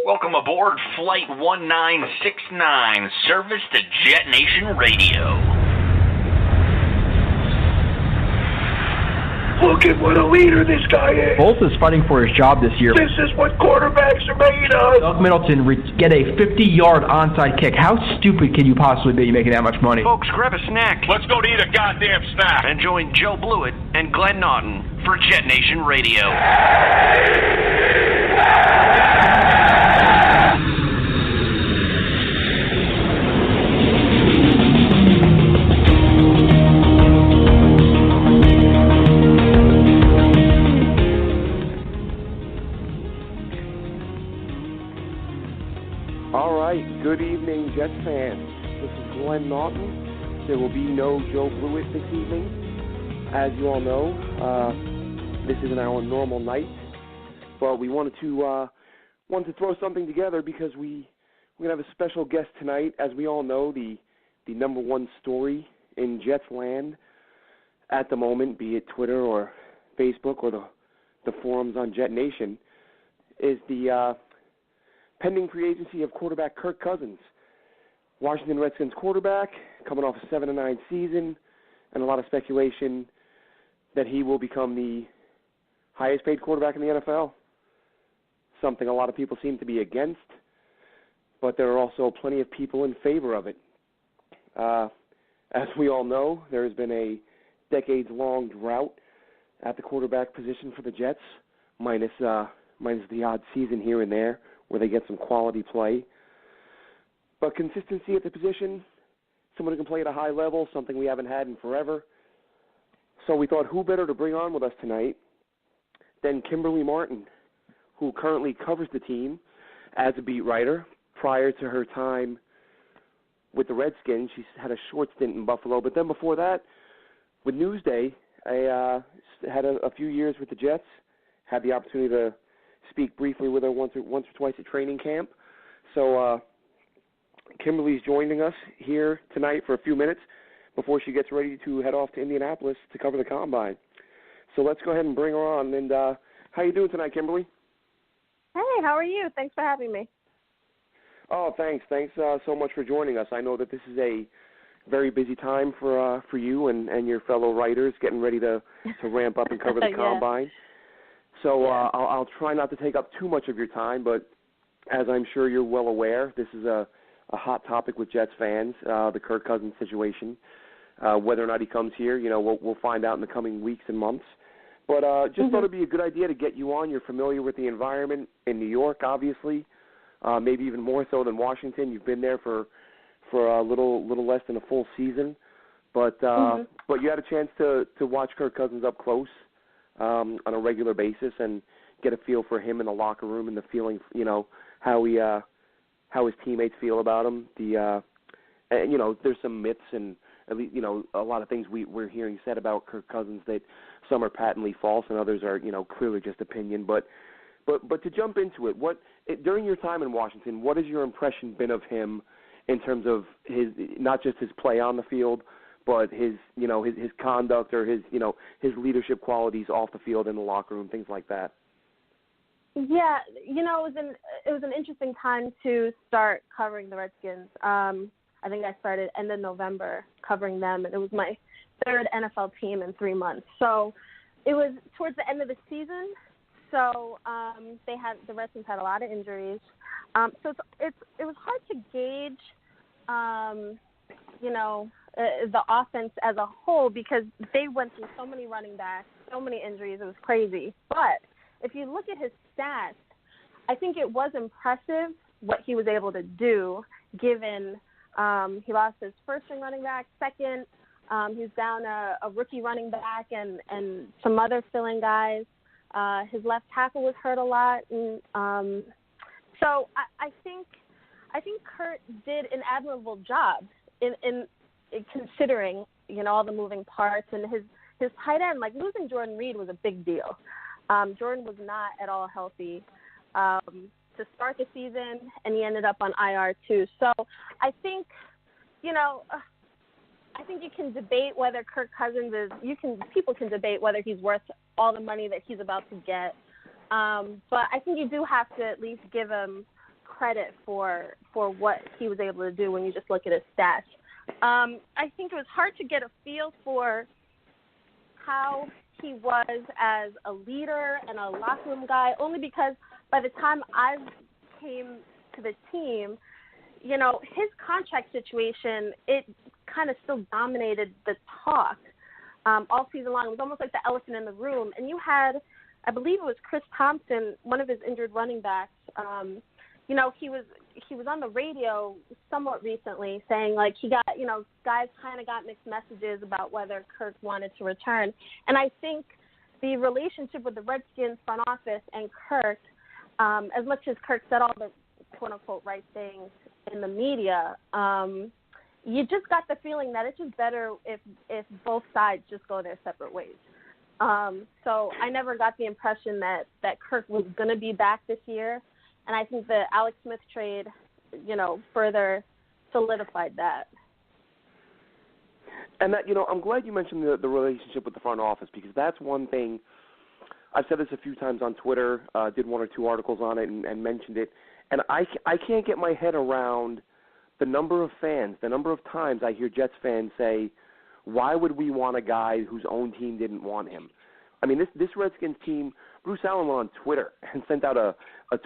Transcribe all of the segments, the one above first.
Welcome aboard Flight 1969, service to Jet Nation Radio. Look at what a leader this guy is. Bolt is fighting for his job this year. This is what quarterbacks are made of. Doug Middleton get a 50-yard onside kick. How stupid can you possibly be making that much money? Folks, grab a snack. Let's go to eat a goddamn snack. And join Joe Blewett and Glenn Naughton for Jet Nation Radio. Good evening, Jets fans. This is Glenn Naughton. There will be no Joe Blewett this evening. As you all know, this isn't our normal night, but we wanted to throw something together because we're going to have a special guest tonight. As we all know, the number one story in Jets land at the moment, be it Twitter or Facebook or the forums on Jet Nation, is the pending free agency of quarterback Kirk Cousins. Washington Redskins quarterback, coming off a 7-9 season, and a lot of speculation that he will become the highest paid quarterback in the NFL. Something a lot of people seem to be against, but there are also plenty of people in favor of it. As we all know, there has been a decades-long drought at the quarterback position for the Jets, minus the odd season here and there, where they get some quality play. But consistency at the position, someone who can play at a high level, something we haven't had in forever. So we thought, who better to bring on with us tonight than Kimberley Martin, who currently covers the team as a beat writer. Prior to her time with the Redskins, she's had a short stint in Buffalo. But then before that, with Newsday, I had a few years with the Jets, had the opportunity to speak briefly with her once or twice at training camp. So Kimberly's joining us here tonight for a few minutes before she gets ready to head off to Indianapolis to cover the Combine. So let's go ahead and bring her on. And how you doing tonight, Kimberly? Hey, how are you? Thanks for having me. Oh, thanks. Thanks so much for joining us. I know that this is a very busy time for you and your fellow writers getting ready to ramp up and cover the Combine. So I'll try not to take up too much of your time, but as I'm sure you're well aware, this is a hot topic with Jets fans, the Kirk Cousins situation. Whether or not he comes here, we'll find out in the coming weeks and months. But just thought it would be a good idea to get you on. You're familiar with the environment in New York, obviously, maybe even more so than Washington. You've been there for a little less than a full season. But you had a chance to watch Kirk Cousins up close on a regular basis and get a feel for him in the locker room and the feeling, how his teammates feel about him. There's some myths and at least a lot of things we're hearing said about Kirk Cousins that some are patently false and others are clearly just opinion. But to jump into it, during your time in Washington, what has your impression been of him in terms of his not just his play on the field, but his conduct or his leadership qualities off the field in the locker room, things like that? Yeah, it was an interesting time to start covering the Redskins. I think I started end of November covering them, and it was my third NFL team in 3 months. So it was towards the end of the season. So the Redskins had a lot of injuries. So it was hard to gauge, the offense as a whole because they went through so many running backs, so many injuries. It was crazy. But if you look at his stats, I think it was impressive what he was able to do given he lost his first-string running back, second. He's down a rookie running back and some other fill-in guys. His left tackle was hurt a lot. And, so I think Kurt did an admirable job in considering, all the moving parts. And his tight end, like losing Jordan Reed was a big deal. Jordan was not at all healthy to start the season, and he ended up on IR too. So I think, I think you can debate whether Kirk Cousins people can debate whether he's worth all the money that he's about to get. But I think you do have to at least give him credit for what he was able to do when you just look at his stats. I think it was hard to get a feel for how he was as a leader and a locker room guy, only because by the time I came to the team, you know, his contract situation, it kind of still dominated the talk all season long. It was almost like the elephant in the room. And you had, I believe it was Chris Thompson, one of his injured running backs, you know, he was on the radio somewhat recently saying, like, he got, you know, guys kind of got mixed messages about whether Kirk wanted to return. And I think the relationship with the Redskins front office and Kirk, as much as Kirk said all the quote-unquote right things in the media, you just got the feeling that it's just better if both sides just go their separate ways. So I never got the impression that Kirk was going to be back this year. And I think the Alex Smith trade, you know, further solidified that. And that, you know, I'm glad you mentioned the relationship with the front office, because that's one thing. I've said this a few times on Twitter, did one or two articles on it and mentioned it. And I can't get my head around the number of fans, the number of times I hear Jets fans say, why would we want a guy whose own team didn't want him? I mean, this Redskins team, Bruce Allen went on Twitter and sent out a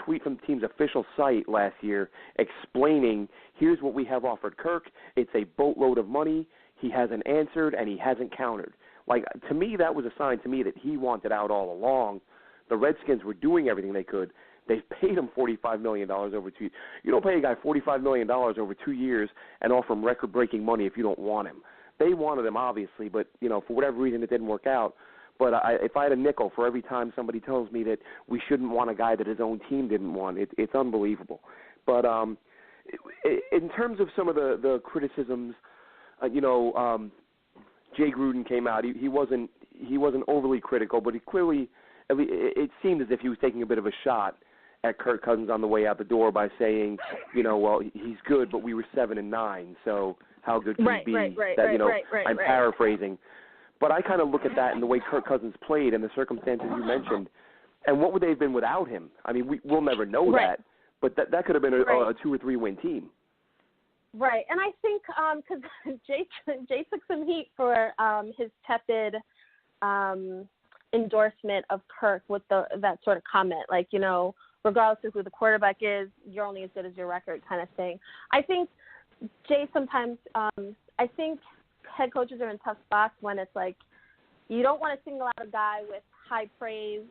tweet from the team's official site last year explaining, here's what we have offered Kirk. It's a boatload of money. He hasn't answered, and he hasn't countered. Like, to me, that was a sign to me that he wanted out all along. The Redskins were doing everything they could. They've paid him $45 million over 2 years. You don't pay a guy $45 million over 2 years and offer him record-breaking money if you don't want him. They wanted him, obviously, but, you know, for whatever reason it didn't work out. But if I had a nickel for every time somebody tells me that we shouldn't want a guy that his own team didn't want, it's unbelievable. But in terms of some of the criticisms, you know, Jay Gruden came out. He wasn't overly critical, but he clearly, it seemed as if he was taking a bit of a shot at Kirk Cousins on the way out the door by saying, you know, well, he's good, but we were 7-9, so how good can he be? I'm paraphrasing. But I kind of look at that and the way Kirk Cousins played and the circumstances you mentioned, and what would they have been without him? I mean, we'll never know that, but that could have been a 2 or 3 win team. Right, and I think because Jay took some heat for his tepid endorsement of Kirk with that sort of comment, like, you know, regardless of who the quarterback is, you're only as good as your record kind of thing. I think Jay sometimes, I think head coaches are in tough spots when it's like you don't want to single out a guy with high praise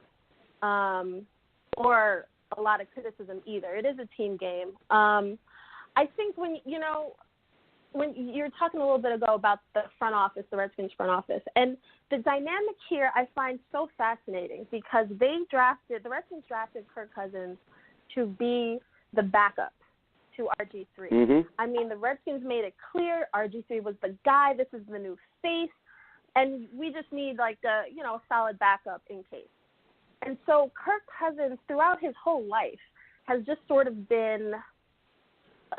or a lot of criticism either. It is a team game. I think when you're talking a little bit ago about the front office, the Redskins front office, and the dynamic here I find so fascinating because the Redskins drafted Kirk Cousins to be the backup to RG3. Mm-hmm. I mean, the Redskins made it clear RG3 was the guy. This is the new face, and we just need like a solid backup in case. And so Kirk Cousins, throughout his whole life, has just sort of been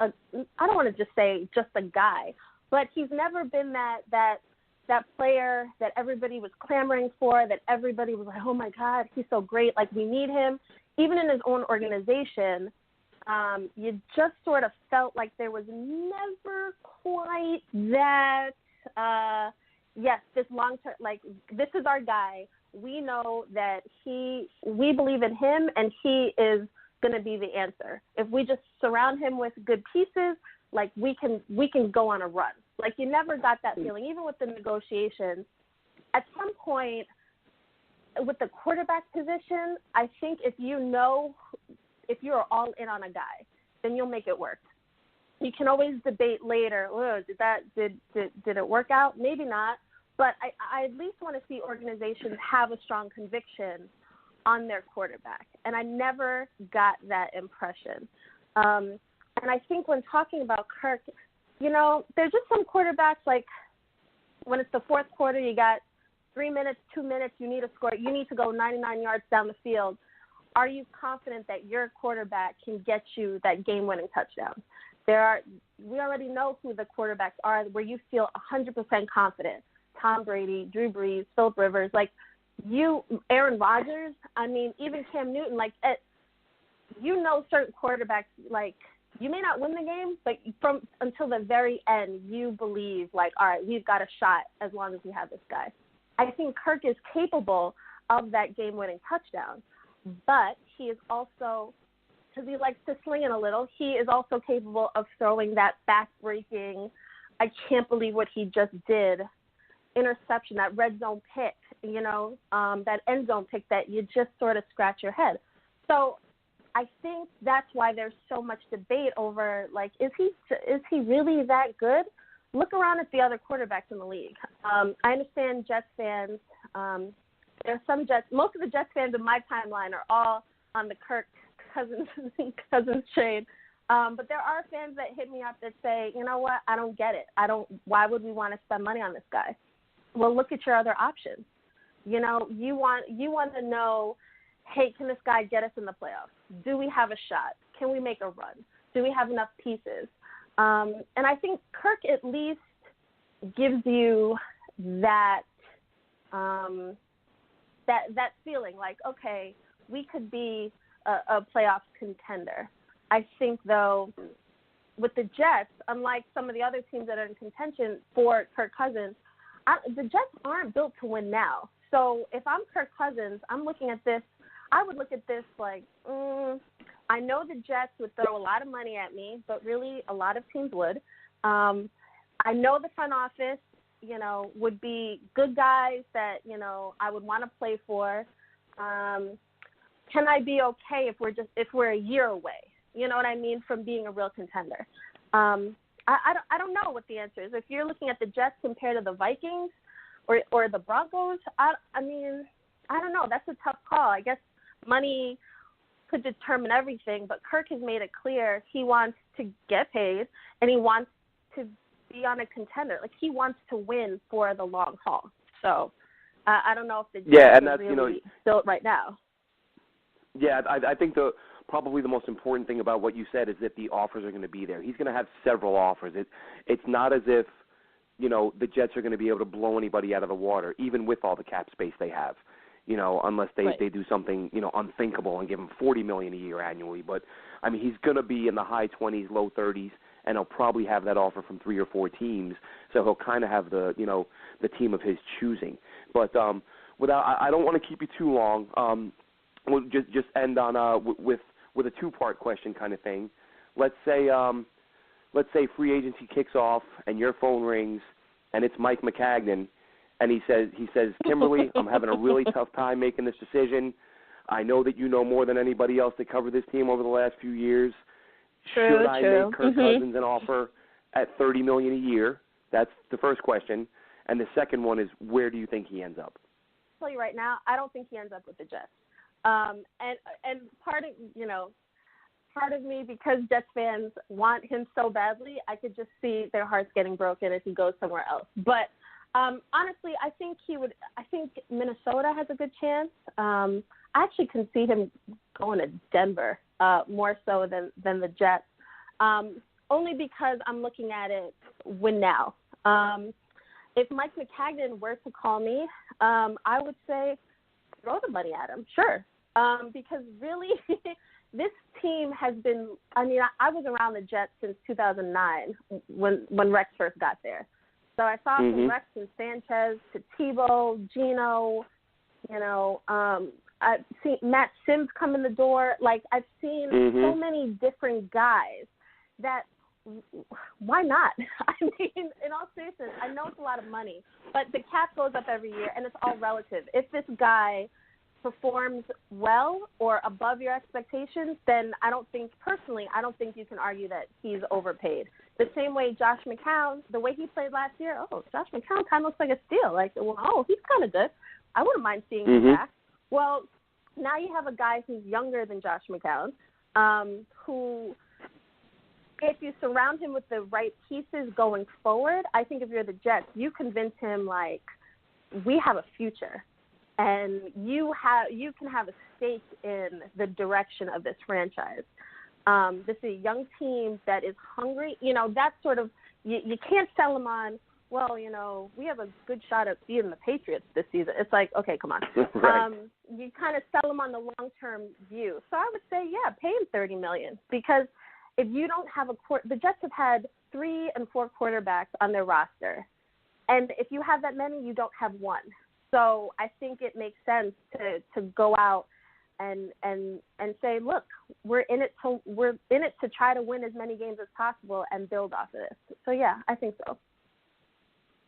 I don't want to just say just a guy, but he's never been that player that everybody was clamoring for, that everybody was like, oh my God, he's so great, like we need him. Even in his own organization, you just sort of felt like there was never quite that, yes, this long-term, like, this is our guy. We know that we believe in him, and he is going to be the answer. If we just surround him with good pieces, like, we can go on a run. Like, you never got that feeling, even with the negotiations. At some point, with the quarterback position, I think if you're all in on a guy, then you'll make it work. You can always debate later, did it work out? Maybe not. But I at least want to see organizations have a strong conviction on their quarterback. And I never got that impression. And I think when talking about Kirk, there's just some quarterbacks, like when it's the fourth quarter, you got 3 minutes, 2 minutes, you need to score. You need to go 99 yards down the field. Are you confident that your quarterback can get you that game-winning touchdown? We already know who the quarterbacks are where you feel 100% confident. Tom Brady, Drew Brees, Philip Rivers, Aaron Rodgers. I mean, even Cam Newton. you know, certain quarterbacks, like, you may not win the game, but until the very end, you believe, like, all right, we've got a shot as long as we have this guy. I think Kirk is capable of that game-winning touchdown, but he is also, because he likes to sling it a little, he is also capable of throwing that back-breaking, I can't believe what he just did, interception, that red zone pick, you know, that end zone pick that you just sort of scratch your head. So I think that's why there's so much debate over, like, is he really that good? Look around at the other quarterbacks in the league. I understand Jets fans. There are some Jets. Most of the Jets fans in my timeline are all on the Kirk Cousins train. But there are fans that hit me up that say, you know what, I don't get it. Why would we want to spend money on this guy? Well, look at your other options. You know, you want to know, hey, can this guy get us in the playoffs? Do we have a shot? Can we make a run? Do we have enough pieces? And I think Kirk at least gives you that that feeling like, okay, we could be a playoff contender. I think, though, with the Jets, unlike some of the other teams that are in contention for Kirk Cousins, the Jets aren't built to win now. So if I'm Kirk Cousins, I'm looking at this, I would look at this like, I know the Jets would throw a lot of money at me, but really a lot of teams would. I know the front office, you know, would be good guys that, you know, I would want to play for. Can I be okay if we're a year away? You know what I mean, from being a real contender. I don't know what the answer is. If you're looking at the Jets compared to the Vikings or the Broncos, I mean, I don't know. That's a tough call. I guess money could determine everything, but Kirk has made it clear he wants to get paid and he wants to be on a contender. Like, he wants to win for the long haul. So I don't know if the Jets are really built right now. Yeah, I think probably the most important thing about what you said is that the offers are going to be there. He's going to have several offers. It's not as if, you know, the Jets are going to be able to blow anybody out of the water, even with all the cap space they have, you know, unless they do something, you know, unthinkable and give him $40 million a year annually. But, I mean, he's going to be in the high 20s, low 30s, and he'll probably have that offer from 3 or 4 so he'll kind of have the, you know, the team of his choosing. But I don't want to keep you too long. We'll just end on with a two-part question kind of thing. Let's say free agency kicks off and your phone rings and it's Mike Maccagnan, and he says, Kimberly, I'm having a really tough time making this decision. I know that you know more than anybody else that covered this team over the last few years. Should I make Kirk Cousins an offer at $30 million a year? That's the first question. And the second one is, where do you think he ends up? I'll tell you right now, I don't think he ends up with the Jets. And part of me, because Jets fans want him so badly, I could just see their hearts getting broken if he goes somewhere else. But honestly, I think Minnesota has a good chance. I actually can see him going to Denver more so than the Jets, only because I'm looking at it win now. If Mike Maccagnan were to call me, I would say throw the money at him, sure. Because really, this team has been, I mean, I was around the Jets since 2009 when Rex first got there. So I saw from Rex and Sanchez to Tebow, Geno, you know, I've seen Matt Sims come in the door. Like, I've seen so many different guys that, why not? I mean, in all seriousness, I know it's a lot of money, but the cap goes up every year, and it's all relative. If this guy performs well or above your expectations, then I don't think you can argue that he's overpaid. The same way Josh McCown, the way he played last year, Josh McCown kind of looks like a steal. Like, he's kind of good. I wouldn't mind seeing him back. Well, now you have a guy who's younger than Josh McCown, who, if you surround him with the right pieces going forward, I think if you're the Jets, you convince him, like, we have a future. And you can have a stake in the direction of this franchise. This is a young team that is hungry. You know, that sort of, you can't sell them on, well, we have a good shot at beating the Patriots this season. It's like, okay, come on. Right. You kind of sell them on the long-term view. So I would say, yeah, pay him $30 million, because if you don't have the Jets have had 3 and 4 quarterbacks on their roster, and if you have that many, you don't have one. So I think it makes sense to go out and say, look, we're in it to try to win as many games as possible and build off of this. So yeah, I think so.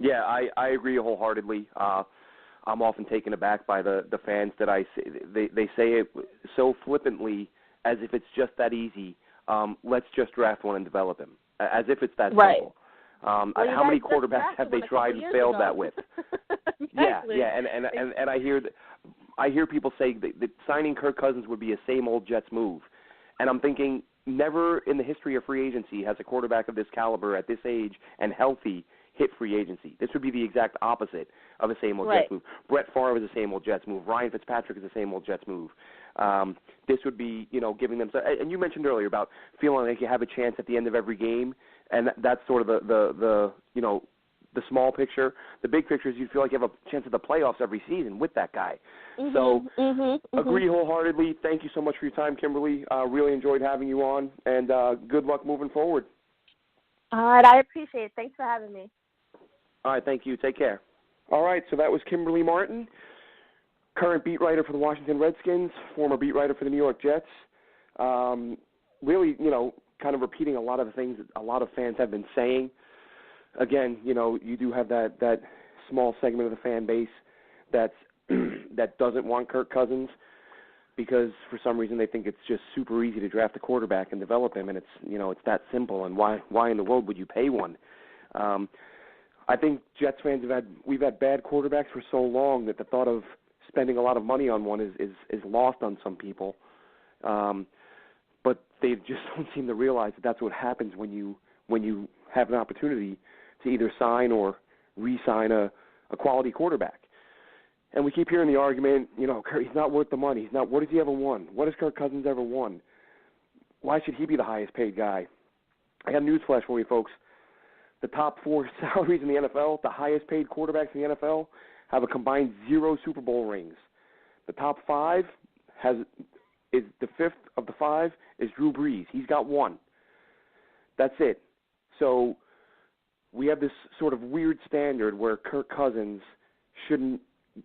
Yeah, I agree wholeheartedly. I'm often taken aback by the fans that I say they say it so flippantly, as if it's just that easy. Let's just draft one and develop him, as if it's that simple. Well, how many quarterbacks have they tried and failed that with? Exactly. Yeah, and I hear people say that signing Kirk Cousins would be a same old Jets move, and I'm thinking, never in the history of free agency has a quarterback of this caliber at this age and healthy hit free agency. This would be the exact opposite of a same old Jets move. Brett Favre is a same old Jets move. Ryan Fitzpatrick is a same old Jets move. This would be, giving them. And you mentioned earlier about feeling like you have a chance at the end of every game, and that's sort of the small picture. The big picture is you feel like you have a chance at the playoffs every season with that guy. Agree wholeheartedly. Thank you so much for your time, Kimberly. Really enjoyed having you on, and good luck moving forward. All right, I appreciate it. Thanks for having me. All right, thank you. Take care. All right, so that was Kimberly Martin, current beat writer for the Washington Redskins, former beat writer for the New York Jets. Really, kind of repeating a lot of the things that a lot of fans have been saying. Again, you do have that small segment of the fan base that doesn't want Kirk Cousins because for some reason they think it's just super easy to draft a quarterback and develop him, and it's that simple. And why in the world would you pay one? I think Jets fans we've had bad quarterbacks for so long that the thought of spending a lot of money on one is lost on some people. But they just don't seem to realize that that's what happens when you have an opportunity to either sign or re-sign a quality quarterback. And we keep hearing the argument, he's not worth the money. What has he ever won? What has Kirk Cousins ever won? Why should he be the highest paid guy? I got a newsflash for you folks. The top 4 salaries in the NFL, the highest paid quarterbacks in the NFL, have a combined 0 Super Bowl rings. The top 5 is the 5th of the 5 is Drew Brees. He's got 1. That's it. So we have this sort of weird standard where Kirk Cousins shouldn't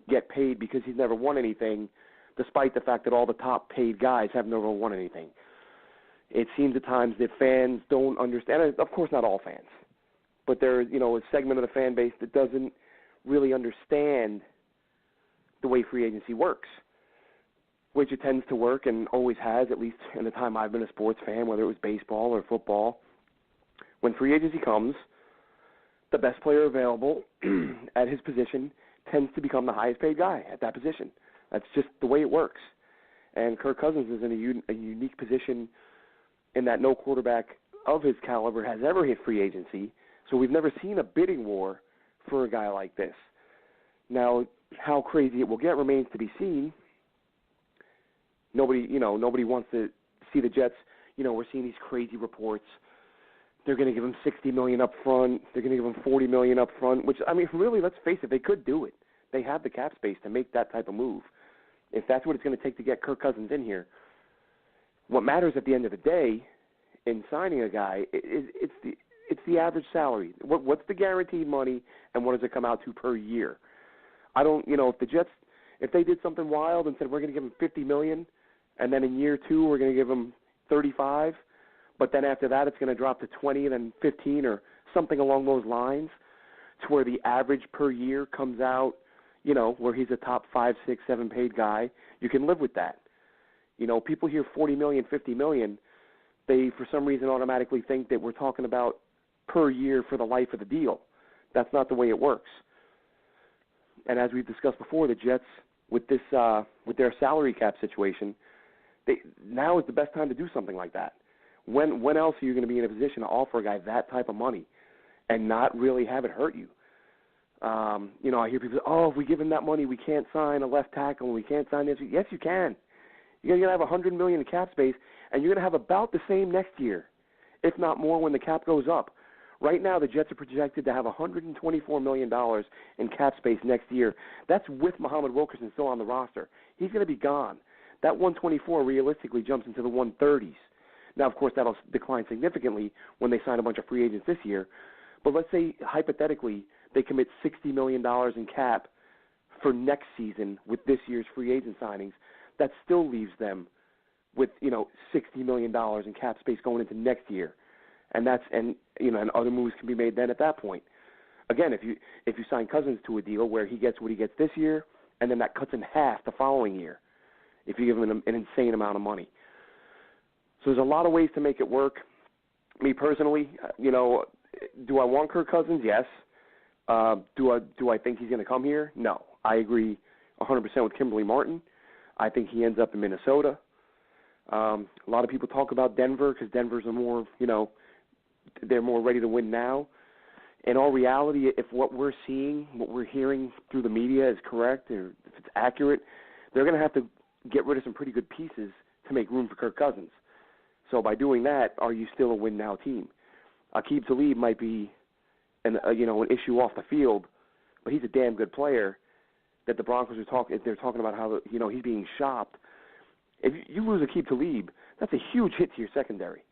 get paid because he's never won anything, despite the fact that all the top paid guys have never won anything. It seems at times that fans don't understand. Of course, not all fans, but there's a segment of the fan base that doesn't really understand the way free agency works, which it tends to work and always has, at least in the time I've been a sports fan, whether it was baseball or football. When free agency comes, the best player available at his position tends to become the highest paid guy at that position. That's just the way it works. And Kirk Cousins is in a unique position in that no quarterback of his caliber has ever hit free agency, so we've never seen a bidding war for a guy like this. Now, how crazy it will get remains to be seen. Nobody wants to see the Jets. We're seeing these crazy reports. They're going to give him $60 million up front. They're going to give him $40 million up front, which, really, let's face it, they could do it. They have the cap space to make that type of move. If that's what it's going to take to get Kirk Cousins in here, what matters at the end of the day in signing a guy, it's the average salary. What's the guaranteed money, and what does it come out to per year? If the Jets, if they did something wild and said we're going to give him $50 million, and then in year 2 we're going to give him $35, but then after that it's going to drop to 20 and then 15 or something along those lines, to where the average per year comes out, where he's a top 5, 6, 7 paid guy, you can live with that. People hear $40 million, $50 million, they for some reason automatically think that we're talking about per year for the life of the deal. That's not the way it works. And as we've discussed before, the Jets, with their salary cap situation, now is the best time to do something like that. When else are you going to be in a position to offer a guy that type of money and not really have it hurt you? I hear people say, if we give him that money, we can't sign a left tackle and we can't sign this. Yes, you can. You're going to have $100 million in cap space, and you're going to have about the same next year, if not more, when the cap goes up. Right now, the Jets are projected to have $124 million in cap space next year. That's with Muhammad Wilkerson still on the roster. He's going to be gone. That 124 realistically jumps into the 130s. Now, of course, that'll decline significantly when they sign a bunch of free agents this year. But let's say, hypothetically, they commit $60 million in cap for next season with this year's free agent signings. That still leaves them with, $60 million in cap space going into next year. And other moves can be made then at that point. Again, if you sign Cousins to a deal where he gets what he gets this year, and then that cuts in half the following year, if you give him an insane amount of money. So there's a lot of ways to make it work. Me personally, do I want Kirk Cousins? Yes. Do I think he's going to come here? No. I agree 100% with Kimberley Martin. I think he ends up in Minnesota. A lot of people talk about Denver because Denver's a more, they're more ready to win now. In all reality, if what we're seeing, what we're hearing through the media is correct, or if it's accurate, they're going to have to get rid of some pretty good pieces to make room for Kirk Cousins. So by doing that, are you still a win-now team? Aqib Talib might be an issue off the field, but he's a damn good player that the Broncos are talking. They're talking about how he's being shopped. If you lose Aqib Talib, that's a huge hit to your secondary.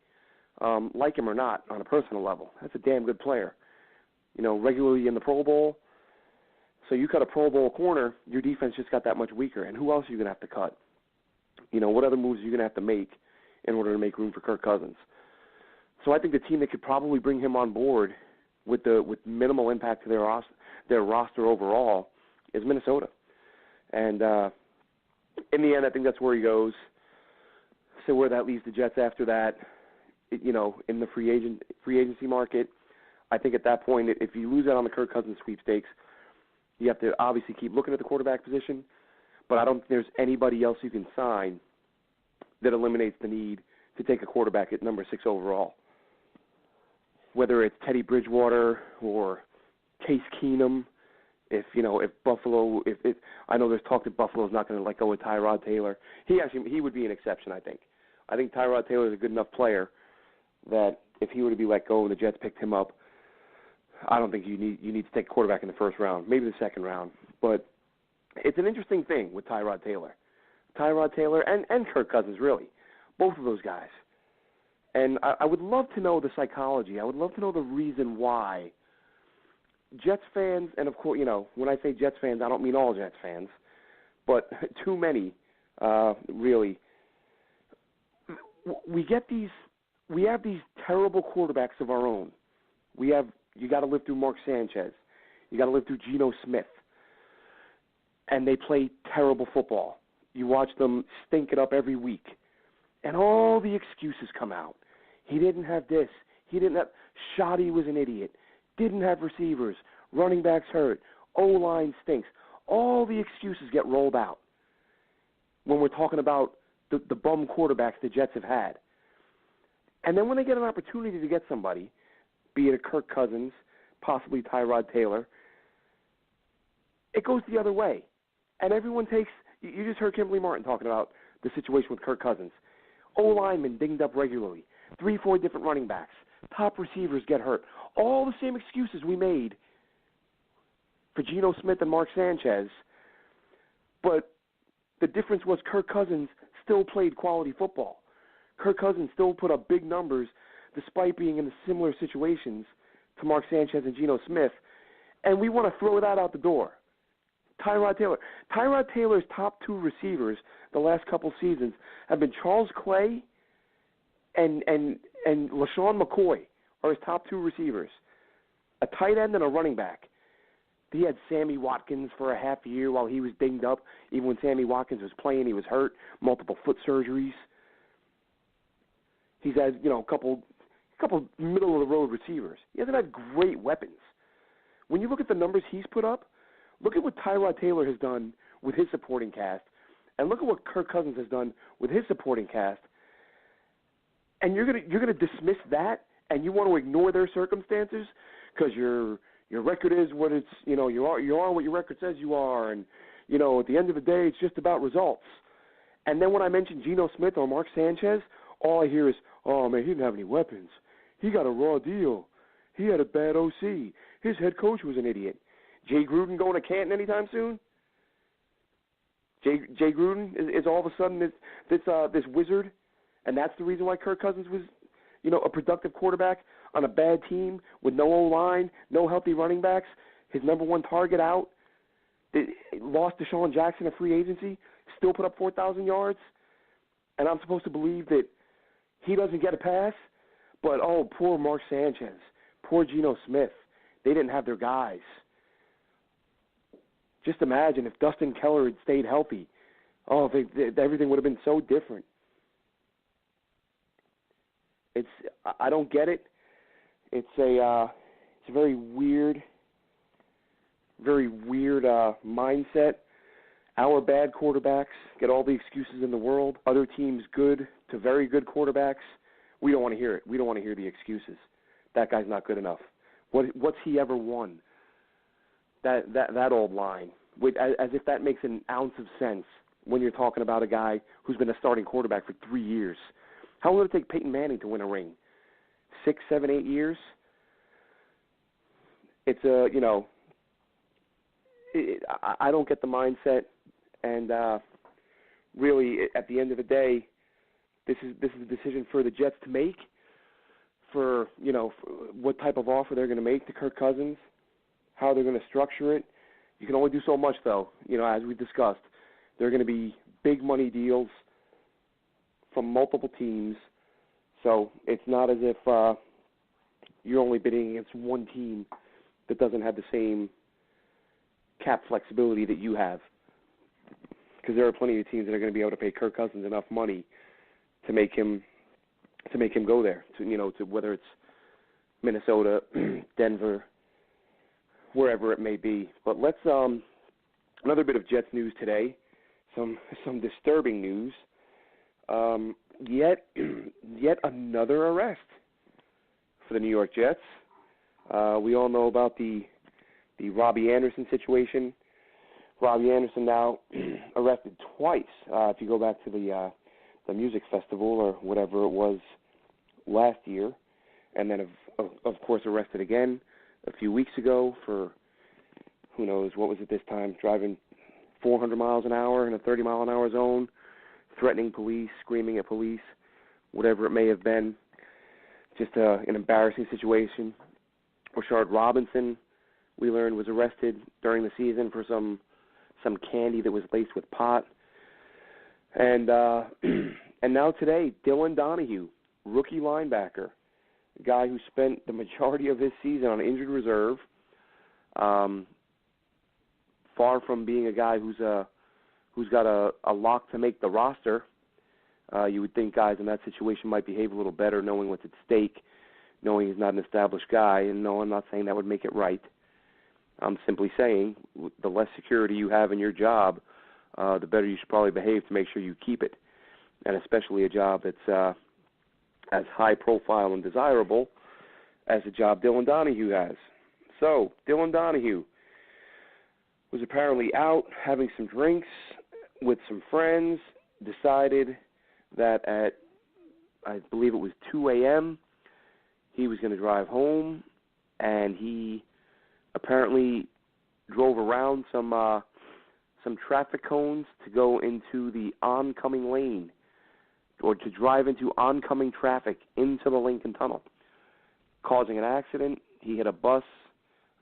Like him or not, on a personal level, that's a damn good player. Regularly in the Pro Bowl. So you cut a Pro Bowl corner, your defense just got that much weaker. And who else are you going to have to cut? What other moves are you going to have to make in order to make room for Kirk Cousins? So I think the team that could probably bring him on board with minimal impact to their roster overall is Minnesota. And in the end, I think that's where he goes. So where that leaves the Jets after that, in the free agency market, I think at that point, if you lose out on the Kirk Cousins sweepstakes, you have to obviously keep looking at the quarterback position, but I don't think there's anybody else you can sign that eliminates the need to take a quarterback at number 6 overall. Whether it's Teddy Bridgewater or Case Keenum, if Buffalo, I know there's talk that Buffalo's not going to let go of Tyrod Taylor. He would be an exception, I think. I think Tyrod Taylor is a good enough player that if he were to be let go and the Jets picked him up, I don't think you need to take a quarterback in the first round, maybe the second round. But it's an interesting thing with Tyrod Taylor. And Kirk Cousins, really, both of those guys. And I would love to know the psychology. I would love to know the reason why Jets fans, and of course, when I say Jets fans, I don't mean all Jets fans, but too many, really. We have these terrible quarterbacks of our own. You got to live through Mark Sanchez. You got to live through Geno Smith. And they play terrible football. You watch them stink it up every week. And all the excuses come out. He didn't have this. Shoddy was an idiot. Didn't have receivers. Running backs hurt. O-line stinks. All the excuses get rolled out when we're talking about the bum quarterbacks the Jets have had. And then when they get an opportunity to get somebody, be it a Kirk Cousins, possibly Tyrod Taylor, it goes the other way. And everyone takes – you just heard Kimberley Martin talking about the situation with Kirk Cousins. O-linemen dinged up regularly. 3-4 different running backs. Top receivers get hurt. All the same excuses we made for Geno Smith and Mark Sanchez. But the difference was Kirk Cousins still played quality football. Kirk Cousins still put up big numbers despite being in similar situations to Mark Sanchez and Geno Smith. And we want to throw that out the door. Tyrod Taylor's top 2 receivers the last couple seasons have been Charles Clay and LaShawn McCoy are his top 2 receivers. A tight end and a running back. He had Sammy Watkins for a half year while he was dinged up. Even when Sammy Watkins was playing, he was hurt. Multiple foot surgeries. He's had, a couple middle-of-the-road receivers. He hasn't had great weapons. When you look at the numbers he's put up, look at what Tyrod Taylor has done with his supporting cast, and look at what Kirk Cousins has done with his supporting cast. And you're gonna dismiss that, and you want to ignore their circumstances because your record is what it's you are what your record says you are, and at the end of the day it's just about results. And then when I mention Geno Smith or Mark Sanchez, all I hear is, oh man, he didn't have any weapons. He got a raw deal. he had a bad OC. His head coach was an idiot. Jay Gruden going to Canton anytime soon? Jay Gruden is all of a sudden this wizard, and that's the reason why Kirk Cousins was, a productive quarterback on a bad team with no O-line, no healthy running backs, his number one target out, lost Deshaun Jackson at free agency, still put up 4,000 yards, and I'm supposed to believe that he doesn't get a pass? But, poor Mark Sanchez, poor Geno Smith, they didn't have their guys. Just imagine if Dustin Keller had stayed healthy. Everything would have been so different. I don't get it. It's a very weird mindset. Our bad quarterbacks get all the excuses in the world. Other teams good to very good quarterbacks. We don't want to hear it. We don't want to hear the excuses. That guy's not good enough. What's he ever won? That old line, as if that makes an ounce of sense when you're talking about a guy who's been a starting quarterback for 3 years. How long did it take Peyton Manning to win a ring? 6, 7, 8 years? It's I don't get the mindset, and really, at the end of the day, this is a decision for the Jets to make. For what type of offer they're going to make to Kirk Cousins, how they're going to structure it. You can only do so much, though. As we discussed, there are going to be big money deals from multiple teams, so it's not as if you're only bidding against one team that doesn't have the same cap flexibility that you have. Because there are plenty of teams that are going to be able to pay Kirk Cousins enough money to make him go there. To whether it's Minnesota, Denver, wherever it may be. But let's another bit of Jets news today. Some disturbing news. Yet another arrest for the New York Jets. We all know about the Robby Anderson situation. Robby Anderson now arrested twice. If you go back to the music festival or whatever it was last year, and then of course arrested again a few weeks ago for who knows what was it this time, driving 400 miles an hour in a 30-mile-an-hour zone, threatening police, screaming at police, whatever it may have been. Just an embarrassing situation. Rashard Robinson, we learned, was arrested during the season for some candy that was laced with pot. And now today, Dylan Donahue, rookie linebacker, a guy who spent the majority of his season on injured reserve, far from being a guy who's got a lock to make the roster. You would think guys in that situation might behave a little better, knowing what's at stake, knowing he's not an established guy. And no, I'm not saying that would make it right. I'm simply saying the less security you have in your job, the better you should probably behave to make sure you keep it, and especially a job that's as high profile and desirable as the job Dylan Donahue has. So, Dylan Donahue was apparently out having some drinks with some friends, decided that at, I believe it was 2 a.m., he was going to drive home, and he apparently drove around some traffic cones to go into the oncoming lane, or to drive into oncoming traffic into the Lincoln Tunnel, causing an accident. He hit a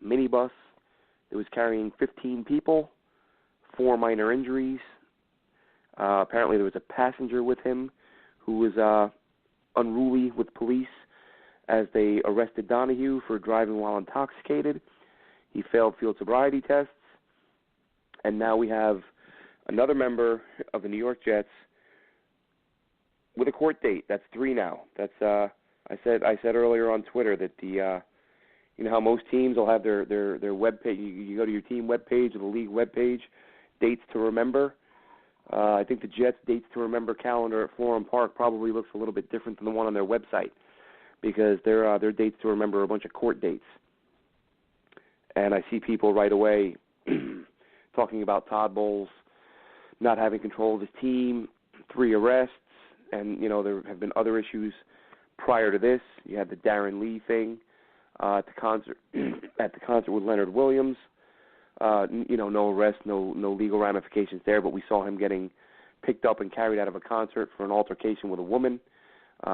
minibus that was carrying 15 people, 4 minor injuries. Apparently there was a passenger with him who was unruly with police as they arrested Donahue for driving while intoxicated. He failed field sobriety tests. And now we have another member of the New York Jets with a court date. That's 3 now. That's I said earlier on Twitter that the you know how most teams will have their web page. You go to your team web page or the league web page, dates to remember. I think the Jets' dates to remember calendar at Florham Park probably looks a little bit different than the one on their website, because their dates to remember are a bunch of court dates. And I see people right away talking about Todd Bowles not having control of his team, 3 arrests, and, you know, there have been other issues prior to this. You had the Darren Lee thing. at the concert with Leonard Williams. No arrest, no legal ramifications there, but we saw him getting picked up and carried out of a concert for an altercation with a woman,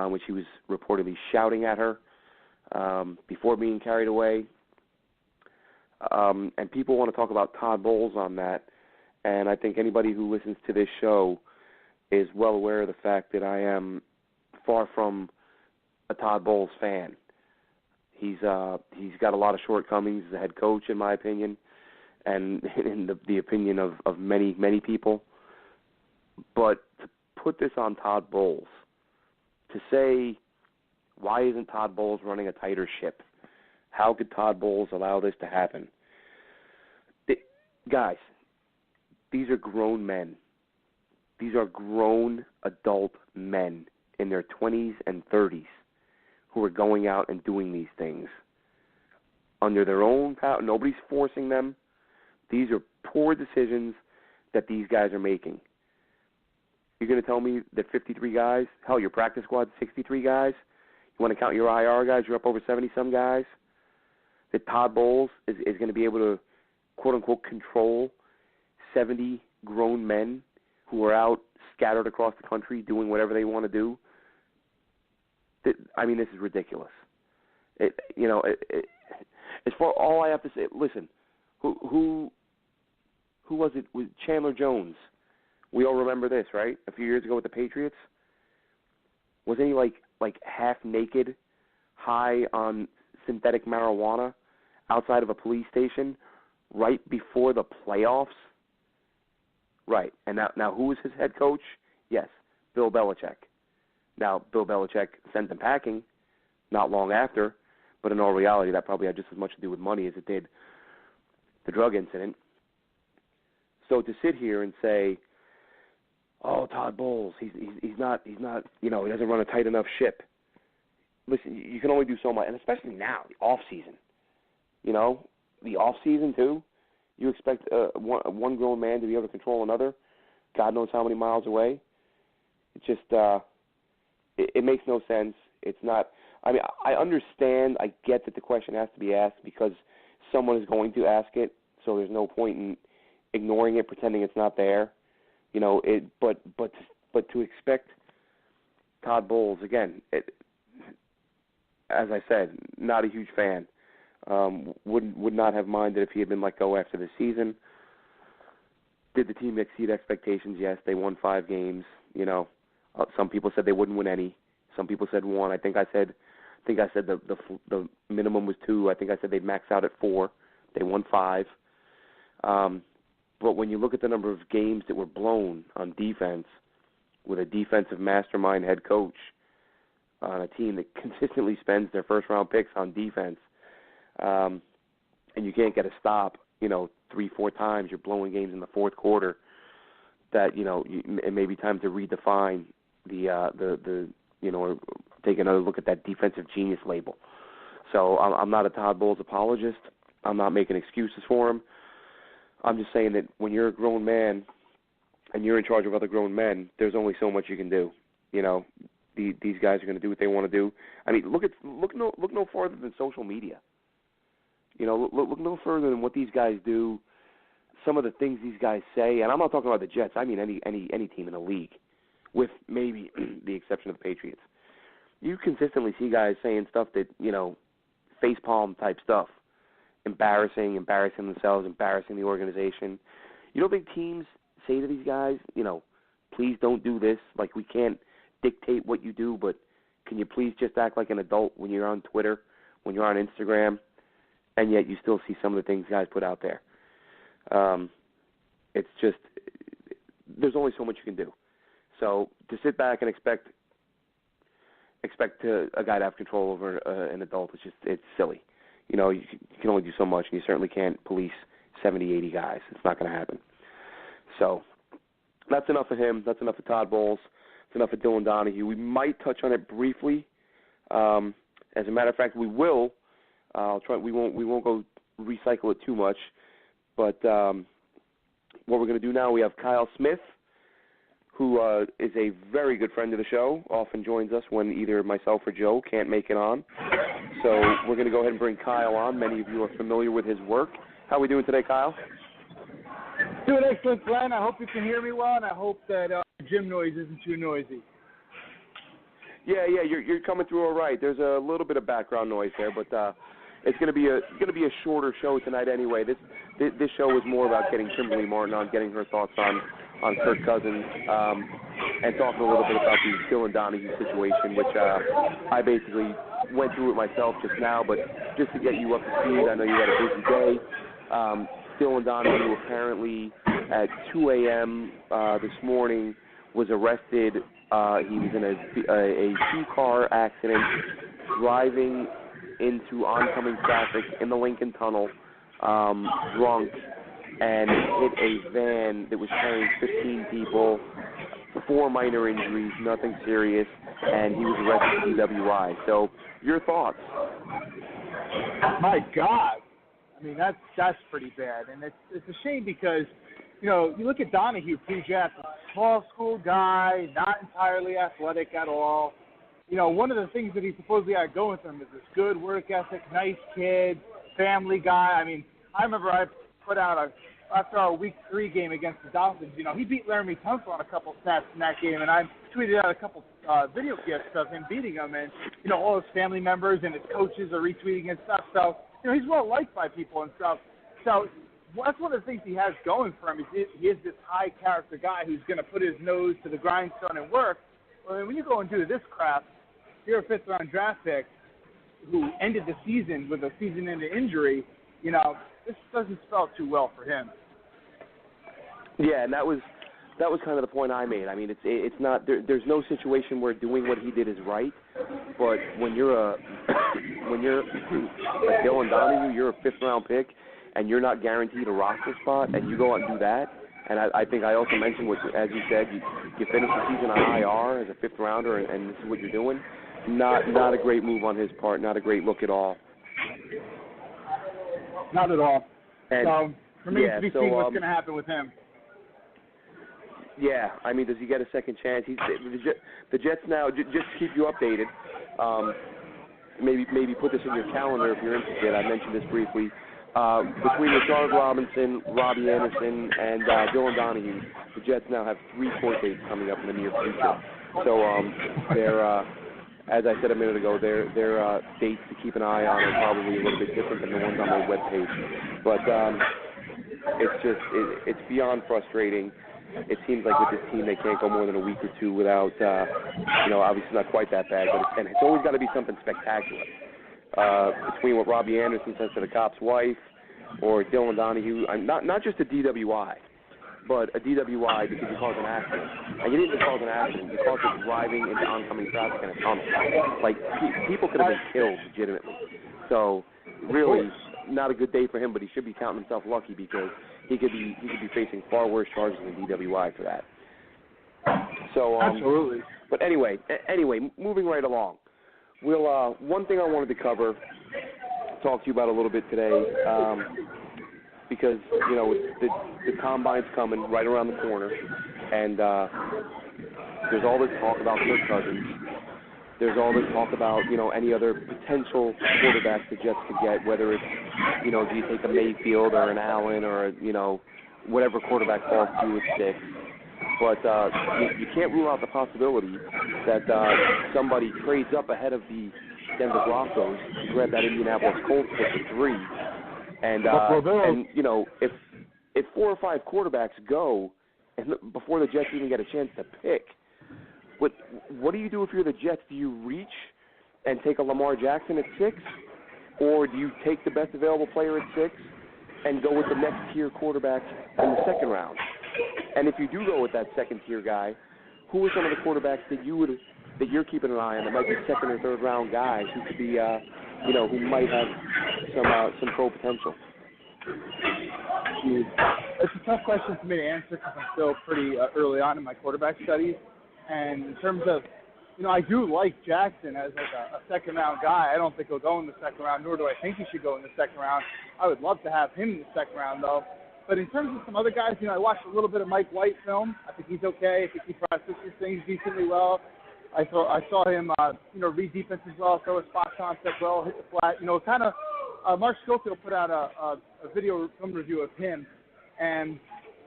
which he was reportedly shouting at her before being carried away. And people want to talk about Todd Bowles on that, and I think anybody who listens to this show is well aware of the fact that I am far from a Todd Bowles fan. He's got a lot of shortcomings as a head coach, in my opinion, and in the opinion of many, many people. But to put this on Todd Bowles, to say, why isn't Todd Bowles running a tighter ship? How could Todd Bowles allow this to happen? Guys, these are grown men. These are grown adult men in their 20s and 30s who are going out and doing these things under their own power. Nobody's forcing them. These are poor decisions that these guys are making. You're going to tell me that 53 guys, hell, your practice squad's 63 guys, you want to count your IR guys, you're up over 70-some guys, that Todd Bowles is going to be able to, quote-unquote, control 70 grown men who are out scattered across the country doing whatever they want to do? This is ridiculous. As far all I have to say, listen, who was it? Was Chandler Jones? We all remember this, right? A few years ago with the Patriots, wasn't he like half naked, high on synthetic marijuana, outside of a police station, right before the playoffs? Right. And now who was his head coach? Yes, Bill Belichick. Now, Bill Belichick sent them packing not long after, but in all reality, that probably had just as much to do with money as it did the drug incident. So to sit here and say, oh, Todd Bowles, he's not, he doesn't run a tight enough ship. Listen, you can only do so much, and especially now, the off season. The off season too. You expect one grown man to be able to control another, God knows how many miles away. It just it makes no sense. It's not. I understand. I get that the question has to be asked because someone is going to ask it, so there's no point in ignoring it, pretending it's not there. But to expect Todd Bowles, again, as I said, not a huge fan. Would not have minded if he had been let go after the season. Did the team exceed expectations? Yes, they won 5 games. Some people said they wouldn't win any. Some people said 1. I think I said the minimum was 2. I think I said they'd max out at 4. They won 5. But when you look at the number of games that were blown on defense with a defensive mastermind head coach on a team that consistently spends their first-round picks on defense, and you can't get a stop, 3-4 times, you're blowing games in the fourth quarter, that, it may be time to redefine or take another look at that defensive genius label. So I'm not a Todd Bowles apologist. I'm not making excuses for him. I'm just saying that when you're a grown man and you're in charge of other grown men, there's only so much you can do. These guys are going to do what they want to do. Look no farther than social media. Look no further than what these guys do, some of the things these guys say, and I'm not talking about the Jets. I mean any team in the league, with maybe the exception of the Patriots. You consistently see guys saying stuff that, facepalm type stuff, embarrassing themselves, embarrassing the organization. You don't think teams say to these guys, please don't do this, like we can't dictate what you do, but can you please just act like an adult when you're on Twitter, when you're on Instagram, and yet you still see some of the things guys put out there. It's just, there's only so much you can do. So to sit back and expect a guy to have control over an adult, it's silly. You can only do so much, and you certainly can't police 70, 80 guys. It's not going to happen. So that's enough of him. That's enough of Todd Bowles. That's enough of Dylan Donahue. We might touch on it briefly. As a matter of fact, we will. I'll try. We won't go recycle it too much. But what we're going to do now, we have Kyle Smith, who is a very good friend of the show, often joins us when either myself or Joe can't make it on. So we're going to go ahead and bring Kyle on. Many of you are familiar with his work. How are we doing today, Kyle? Doing excellent, Glenn. I hope you can hear me well, and I hope that gym noise isn't too noisy. Yeah, you're coming through all right. There's a little bit of background noise there, but it's going to be a shorter show tonight anyway. This show is more about getting Kimberley Martin on, getting her thoughts on Kirk Cousins, and talking a little bit about the Dylan Donahue situation, which I basically went through it myself just now, but just to get you up to speed, I know you had a busy day. Dylan Donahue apparently at 2 a.m. This morning was arrested. He was in a two-car accident driving into oncoming traffic in the Lincoln Tunnel, drunk, and hit a van that was carrying 15 people, 4 minor injuries, nothing serious, and he was arrested for DWI. So, your thoughts? My God. I mean, that's pretty bad. And it's a shame because, you know, you look at Donahue, PJ, small school guy, not entirely athletic at all. You know, one of the things that he supposedly had going for him is this good work ethic, nice kid, family guy. I mean, I remember I put out after our Week 3 game against the Dolphins, you know, he beat Laramie Tunsil on a couple snaps in that game, and I tweeted out a couple video gifs of him beating him, and, you know, all his family members and his coaches are retweeting and stuff. So, you know, he's well liked by people and stuff. So that's one of the things he has going for him. He is this high character guy who's going to put his nose to the grindstone and work. Well, when you go and do this crap, you're a 5th-round draft pick who ended the season with a season-ending injury. You know, this doesn't spell too well for him. Yeah, and that was kind of the point I made. I mean, it's not there's no situation where doing what he did is right, but when you're a Dylan Donahue, you're a 5th-round pick, and you're not guaranteed a roster spot, and you go out and do that. And I think I also mentioned, as you said, you finish the season on IR as a 5th rounder, and this is what you're doing. Not a great move on his part. Not a great look at all. Not at all. And, so remains to be seen what's going to happen with him. Yeah, I mean, does he get a second chance? The Jets now, just to keep you updated, maybe put this in your calendar if you're interested. I mentioned this briefly. Between Rashard Robinson, Robby Anderson, and Dylan Donahue, the Jets now have 3 court dates coming up in the near future. So they're, as I said a minute ago, their dates to keep an eye on are probably a little bit different than the ones on their webpage. But it's beyond frustrating. It seems like with this team they can't go more than a week or 2 without, obviously not quite that bad, but it's always got to be something spectacular. Between what Robby Anderson says to the cop's wife or Dylan Donahue, not just a DWI, but a DWI because he caused an accident. And you didn't just cause an accident, you caused it driving into oncoming traffic in a tunnel. Like, people could have been killed legitimately. So, really, not a good day for him, but he should be counting himself lucky because he could be facing far worse charges than DWI for that. So, absolutely. But anyway, moving right along. We'll one thing I wanted to cover, talk to you about a little bit today, because you know the combine's coming right around the corner, and there's all this talk about Kirk Cousins. There's all this talk about any other potential quarterbacks the Jets could get, whether it's do you take a Mayfield or an Allen or whatever quarterback falls to you at 6. But you can't rule out the possibility that somebody trades up ahead of the Denver Broncos to grab that Indianapolis Colts pick at 3. And if 4 or 5 quarterbacks go and before the Jets even get a chance to pick, what do you do if you're the Jets? Do you reach and take a Lamar Jackson at 6? Or do you take the best available player at 6 and go with the next tier quarterback in the 2nd round? And if you do go with that 2nd-tier guy, who are some of the quarterbacks that you're keeping an eye on that might be 2nd or 3rd round guys who could be, who might have some pro potential? It's a tough question for me to answer because I'm still pretty early on in my quarterback studies. And in terms of, I do like Jackson as like a 2nd-round guy. I don't think he'll go in the 2nd round, nor do I think he should go in the 2nd round. I would love to have him in the 2nd round, though. But in terms of some other guys, I watched a little bit of Mike White film. I think he's okay. I think he processes things decently well. I saw him, read defenses well, throw a spot concept well, hit the flat. Kind of. Mark Schofield put out a video film review of him, and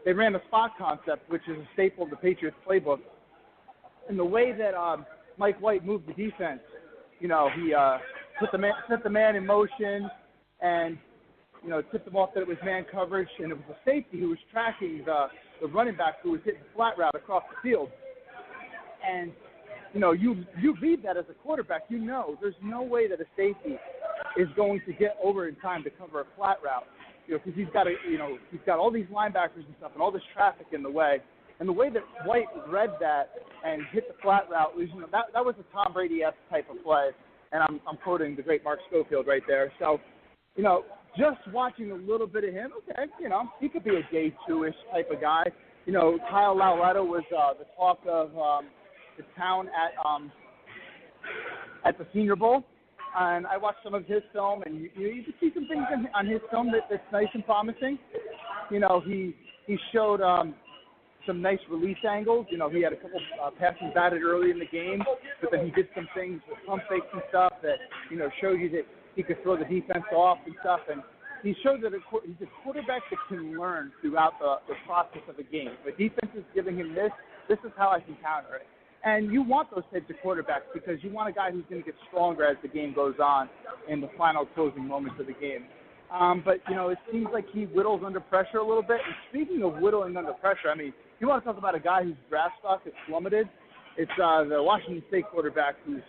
they ran the spot concept, which is a staple of the Patriots playbook. And the way that Mike White moved the defense, he set the man in motion, and tipped them off that it was man coverage, and it was a safety who was tracking the running back who was hitting the flat route across the field. And you read that as a quarterback, there's no way that a safety is going to get over in time to cover a flat route, because he's got all these linebackers and stuff and all this traffic in the way. And the way that White read that and hit the flat route was, that was a Tom Brady-esque type of play. And I'm quoting the great Mark Schofield right there. So, just watching a little bit of him, okay, he could be a day two-ish type of guy. Kyle Lauletta was the talk of the town at the Senior Bowl. And I watched some of his film, and you can see some things on his film that's nice and promising. He showed some nice release angles. He had a couple passes batted early in the game, but then he did some things with pump fakes and stuff that, showed you that he could throw the defense off and stuff. And he showed that he's a quarterback that can learn throughout the process of a game. The defense is giving him this is how I can counter it. And you want those types of quarterbacks because you want a guy who's going to get stronger as the game goes on in the final closing moments of the game. But, it seems like he whittles under pressure a little bit. And speaking of whittling under pressure, you want to talk about a guy whose draft stock is plummeted. It's the Washington State quarterback whose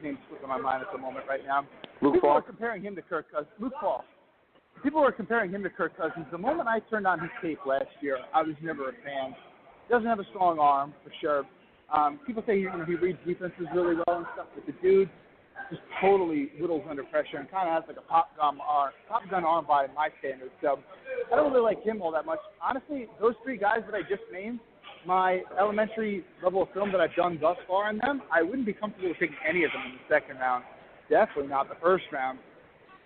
name's slipping my mind at the moment right now. People are comparing him to Kirk Cousins. Luke Falk. People are comparing him to Kirk Cousins. The moment I turned on his tape last year, I was never a fan. He doesn't have a strong arm, for sure. People say he reads defenses really well and stuff, but the dude just totally whittles under pressure and kind of has like a pop gun arm by my standards. So I don't really like him all that much. Honestly, those three guys that I just named, my elementary level of film that I've done thus far on them, I wouldn't be comfortable with taking any of them in the second round. Definitely not the first round.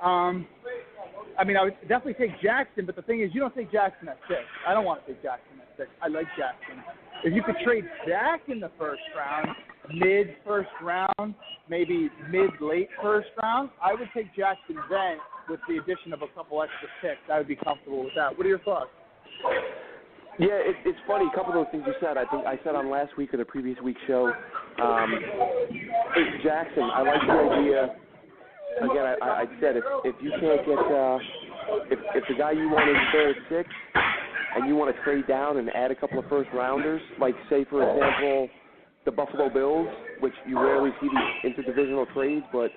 I would definitely take Jackson, but the thing is, you don't take Jackson at 6. I don't want to take Jackson at 6. I like Jackson. If you could trade Dak in the first round, mid-first round, maybe mid-late first round, I would take Jackson then with the addition of a couple extra picks. I would be comfortable with that. What are your thoughts? Yeah, it's funny. A couple of those things you said, I think I said on last week or the previous week's show. Jackson, I like the idea. Again, I said if you can't get if the guy you want is there at 6 and you want to trade down and add a couple of first rounders, like say for example the Buffalo Bills, which you rarely see these interdivisional trades, but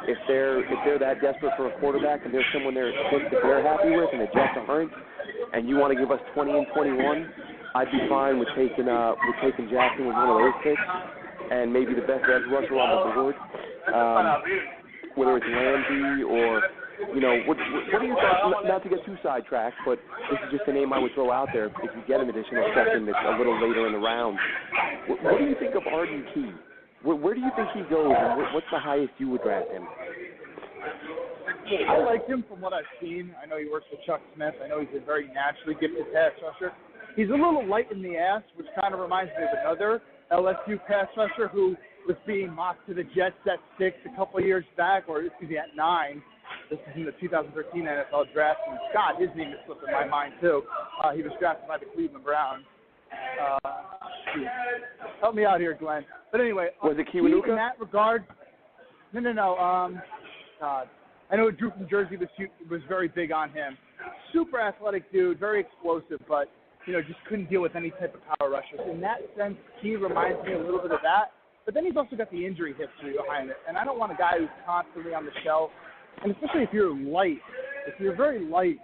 if they're that desperate for a quarterback and there's someone there at 6 that they're happy with and the Jets aren't, and you want to give us 20 and 21, I'd be fine with taking Jackson with one of those picks and maybe the best edge rusher on the board. Whether it's Ramsey or, what are your thoughts, not to get too sidetracked, but this is just a name I would throw out there if you get an additional second that's a little later in the round. What do you think of Arden Key? Where do you think he goes, and what's the highest you would draft him? I like him from what I've seen. I know he works with Chuck Smith. I know he's a very naturally gifted pass rusher. He's a little light in the ass, which kind of reminds me of another LSU pass rusher who was being mocked to the Jets at 6 a couple of years back, or excuse me, at 9. This is in the 2013 NFL draft. And God, his name is slipping my mind too. He was drafted by the Cleveland Browns. Help me out here, Glenn. But anyway, was it Kiwanuka? In that regard, no. God, I know Drew from Jersey was very big on him. Super athletic dude, very explosive, but just couldn't deal with any type of power rushers. In that sense, he reminds me a little bit of that. But then he's also got the injury history behind it. And I don't want a guy who's constantly on the shelf. And especially if you're light. If you're very light,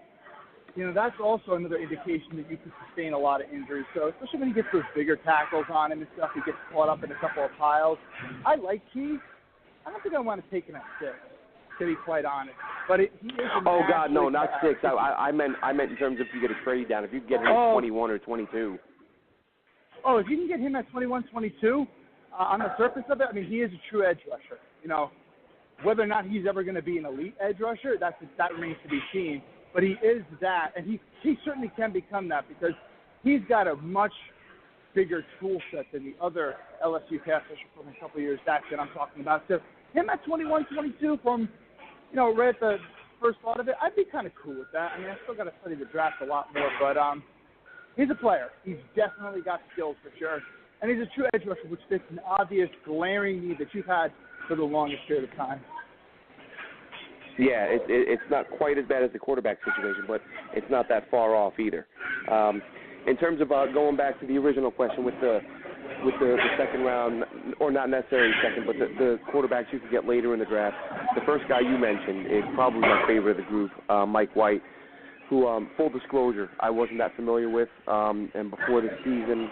that's also another indication that you can sustain a lot of injuries. So especially when he gets those bigger tackles on him and stuff, he gets caught up in a couple of piles. I like Key. I don't think I want to take him at 6, to be quite honest. But he is oh, God, no, not 6. I meant in terms of if you get a trade down, if you get him at 21 or 22. Oh, if you can get him at 21, 22, on the surface of it, he is a true edge rusher. Whether or not he's ever going to be an elite edge rusher, that remains to be seen. But he is that, and he certainly can become that because he's got a much bigger tool set than the other LSU pass rusher from a couple of years back that I'm talking about. So him at 21, 22 from, right at the first thought of it, I'd be kind of cool with that. I mean, I still got to study the draft a lot more, but he's a player. He's definitely got skills for sure. And he's a true edge rusher, which fits an obvious, glaring need that you've had for the longest period of time. Yeah, it's not quite as bad as the quarterback situation, but it's not that far off either. In terms of going back to the original question with the second round, or not necessarily second, but the quarterbacks you could get later in the draft, the first guy you mentioned is probably my favorite of the group, Mike White, who, full disclosure, I wasn't that familiar with. And before the season,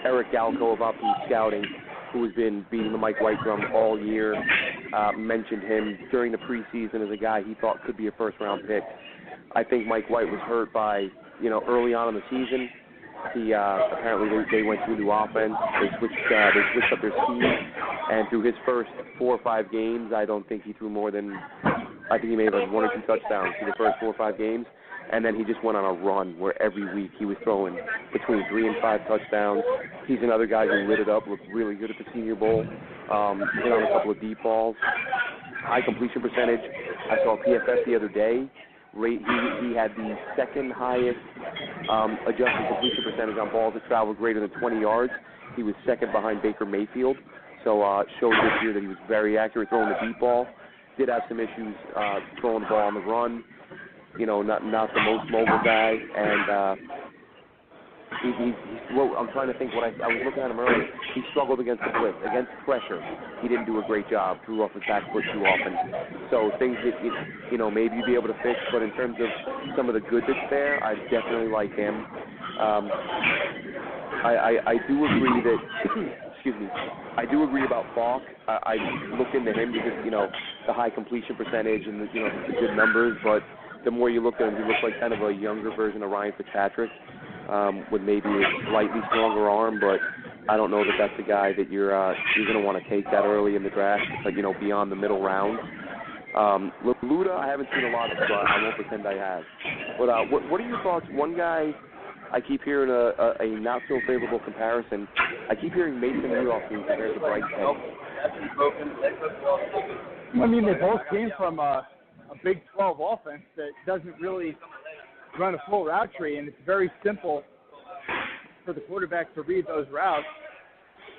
Eric Galko of Optimum Scouting, who has been beating the Mike White drum all year, mentioned him during the preseason as a guy he thought could be a first-round pick. I think Mike White was hurt by, early on in the season. He apparently they went to a new offense. They switched up their scheme, and through his first 4 or 5 games, I don't think he threw more than, I think he may have had 1 or 2 touchdowns through the first 4 or 5 games. And then he just went on a run where every week he was throwing between 3 and 5 touchdowns. He's another guy who lit it up, looked really good at the Senior Bowl, hit on a couple of deep balls. High completion percentage. I saw PFF the other day. He had the second highest adjusted completion percentage on balls that traveled greater than 20 yards. He was second behind Baker Mayfield. So showed this year that he was very accurate throwing the deep ball. Did have some issues throwing the ball on the run. Not the most mobile guy, and I'm trying to think I was looking at him earlier. He struggled against the blitz, against pressure. He didn't do a great job. Threw off his back foot too often. So things that maybe you'd be able to fix. But in terms of some of the good that's there, I definitely like him. I do agree that. Excuse me. I do agree about Falk. I looked into him because the high completion percentage and the good numbers, but the more you look at him, he looks like kind of a younger version of Ryan Fitzpatrick, with maybe a slightly stronger arm, but I don't know that that's the guy that you're going to want to take that early in the draft, but beyond the middle rounds. Luda, I haven't seen a lot of, so I won't pretend I have. But what are your thoughts? One guy, I keep hearing a not so favorable comparison. I keep hearing Mason Rudolph being compared to Bryce Petty. I mean, they both came from a Big 12 offense that doesn't really run a full route tree, and it's very simple for the quarterback to read those routes.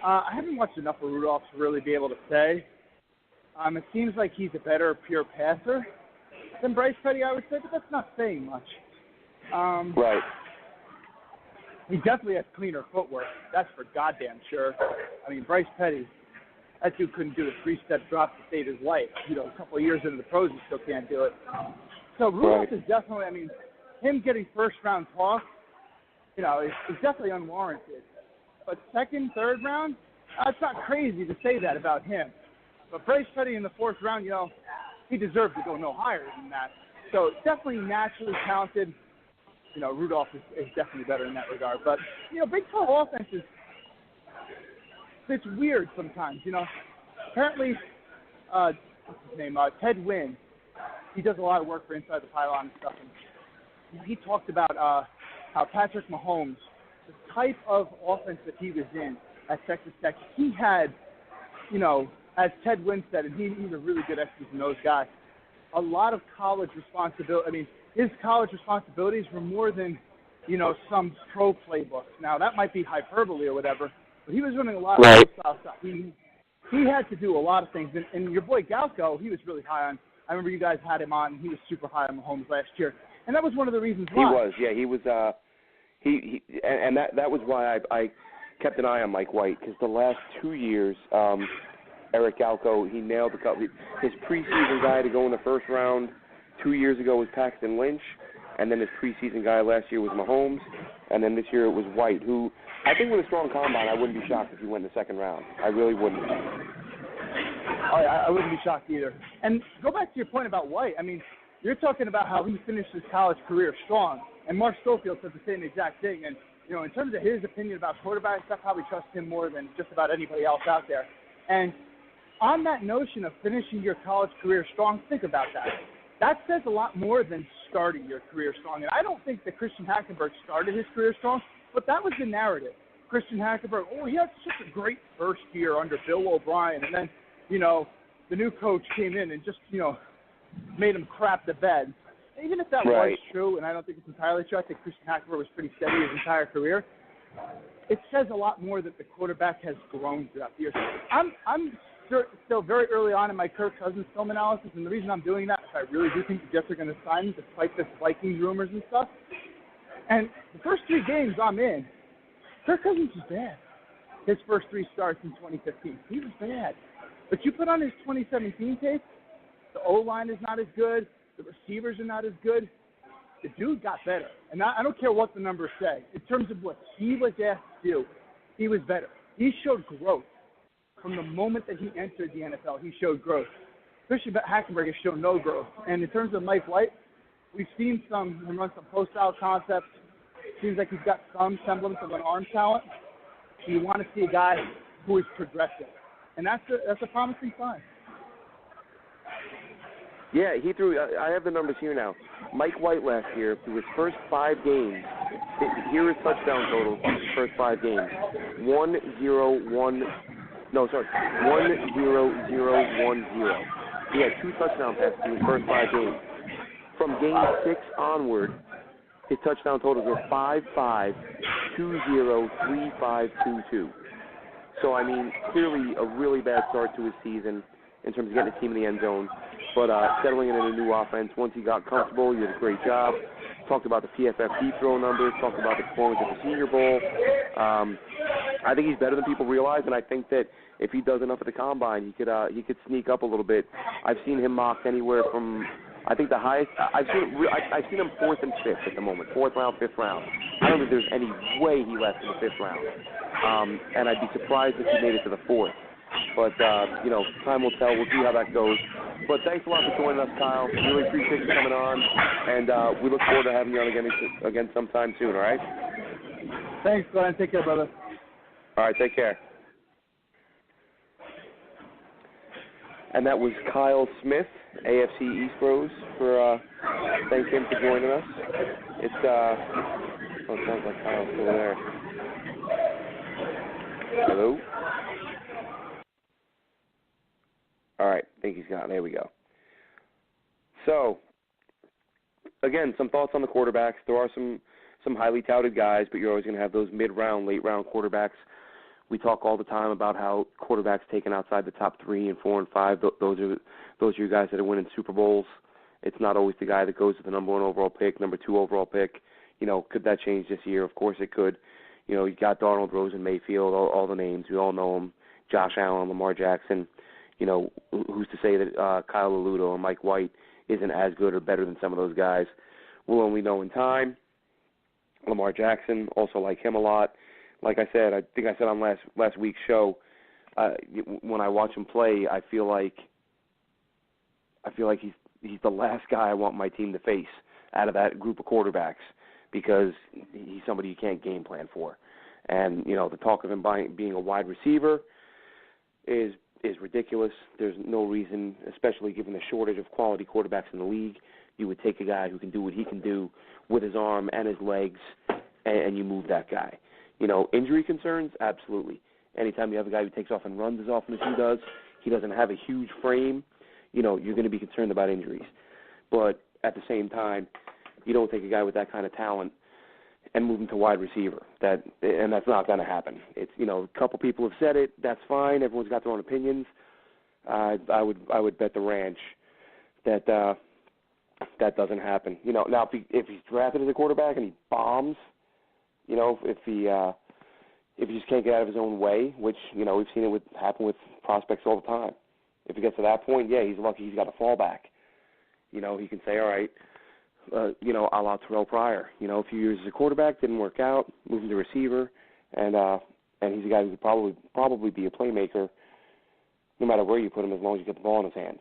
I haven't watched enough of Rudolph to really be able to say. It seems like he's a better pure passer than Bryce Petty, I would say, but that's not saying much. Right. He definitely has cleaner footwork. That's for goddamn sure. I mean, Bryce Petty, that dude couldn't do a 3-step drop to save his life. A couple of years into the pros, he still can't do it. So Rudolph is definitely, him getting first-round talk, is definitely unwarranted. But second, third round, it's not crazy to say that about him. But Bryce Petty in the 4th round, he deserved to go no higher than that. So definitely naturally talented. Rudolph is definitely better in that regard. But, Big 12 offenses, it's weird sometimes, Apparently, what's his name? Ted Wynn. He does a lot of work for Inside the Pylon and stuff. And he talked about how Patrick Mahomes, the type of offense that he was in at Texas Tech, he had, as Ted Wynn said, and he's a really good X's and O's guy, a lot of college responsibility. I mean, his college responsibilities were more than, some pro playbooks. Now, that might be hyperbole or whatever, but he was running a lot of style stuff. He had to do a lot of things. And your boy Galko, he was really high on. I remember you guys had him on, and he was super high on Mahomes last year. And that was one of the reasons why. He was, yeah. He was, and that was why I kept an eye on Mike White, because the last 2 years, Eric Galko, he nailed the cup. His preseason guy to go in the first round 2 years ago was Paxton Lynch, and then his preseason guy last year was Mahomes, and then this year it was White, who I think with a strong combine, I wouldn't be shocked if he went in the second round. I really wouldn't. I wouldn't be shocked either. And go back to your point about White. I mean, you're talking about how he finished his college career strong, and Mark Schofield said the same exact thing. And, in terms of his opinion about quarterbacks, I probably trust him more than just about anybody else out there. And on that notion of finishing your college career strong, think about that. That says a lot more than starting your career strong. And I don't think that Christian Hackenberg started his career strong, but that was the narrative. Christian Hackenberg, he had such a great first year under Bill O'Brien, and then, the new coach came in and just, made him crap the bed. Even if that was true, and I don't think it's entirely true, I think Christian Hackenberg was pretty steady his entire career. It says a lot more that the quarterback has grown throughout the years. I'm still very early on in my Kirk Cousins film analysis, and the reason I'm doing that is I really do think the Jets are going to sign him despite the Vikings rumors and stuff. And the first 3 games I'm in, Kirk Cousins was bad. His first 3 starts in 2015, he was bad. But you put on his 2017 tape, the O-line is not as good, the receivers are not as good. The dude got better. And I don't care what the numbers say. In terms of what he was asked to do, he was better. He showed growth. From the moment that he entered the NFL, he showed growth. Christian Hackenberg has shown no growth. And in terms of Mike White, we've seen him run some post-style concepts. Seems like he's got some semblance of an arm talent. So you want to see a guy who is progressive. And that's a promising sign. Yeah, he threw. I have the numbers here now. Mike White last year, through his first 5 games, here is touchdown totals in his first 5 games. 1-0-1. No, sorry, 1-0-0-1-0. He had 2 touchdown passes in his first 5 games. From game 6 onward, his touchdown totals were 5-5, 2-0, 3-5, 2-2. So, I mean, clearly a really bad start to his season in terms of getting the team in the end zone. But settling in a new offense, once he got comfortable, he did a great job. Talked about the PFF deep throw numbers, talked about the performance at the Senior Bowl. I think he's better than people realize, and I think that if he does enough at the Combine, he could sneak up a little bit. I've seen him mocked anywhere from, I think the highest, I've seen him 4th and 5th at the moment, 4th round, 5th round. I don't think there's any way he left in the 5th round. And I'd be surprised if he made it to the 4th. But, time will tell. We'll see how that goes. But thanks a lot for joining us, Kyle. Really appreciate you coming on. And we look forward to having you on again sometime soon, all right? Thanks, Glenn. Take care, brother. All right, take care. And that was Kyle Smith, AFC East Bros, for thank him for joining us. It sounds like Kyle's still there. Hello? All right, I think he's gone. There we go. So, again, some thoughts on the quarterbacks. There are some highly touted guys, but you're always going to have those mid-round, late-round quarterbacks. We talk all the time about how quarterbacks taken outside the top 3 and 4 and 5, those are your guys that are winning Super Bowls. It's not always the guy that goes to the number 1 overall pick, number 2 overall pick. Could that change this year? Of course it could. You got Darnold, Rosen, Mayfield, all the names. We all know them. Josh Allen, Lamar Jackson. Who's to say that Kyle Aludo or Mike White isn't as good or better than some of those guys? We'll only know in time. Lamar Jackson, also like him a lot. Like I said, I think I said on last week's show, when I watch him play, I feel like he's the last guy I want my team to face out of that group of quarterbacks because he's somebody you can't game plan for. And, the talk of him being a wide receiver is ridiculous. There's no reason, especially given the shortage of quality quarterbacks in the league, you would take a guy who can do what he can do with his arm and his legs, and you move that guy. Injury concerns, absolutely. Anytime you have a guy who takes off and runs as often as he does, he doesn't have a huge frame, you're going to be concerned about injuries. But at the same time, you don't take a guy with that kind of talent and move him to wide receiver. And that's not going to happen. It's a couple people have said it. That's fine. Everyone's got their own opinions. I would bet the ranch that that doesn't happen. Now if he's drafted as a quarterback and he bombs, if he just can't get out of his own way, which we've seen it happen with prospects all the time. If he gets to that point, yeah, he's lucky he's got a fallback. He can say, all right. A la Terrell Pryor. A few years as a quarterback, didn't work out, moved to receiver, and he's a guy who could probably be a playmaker no matter where you put him as long as you get the ball in his hands.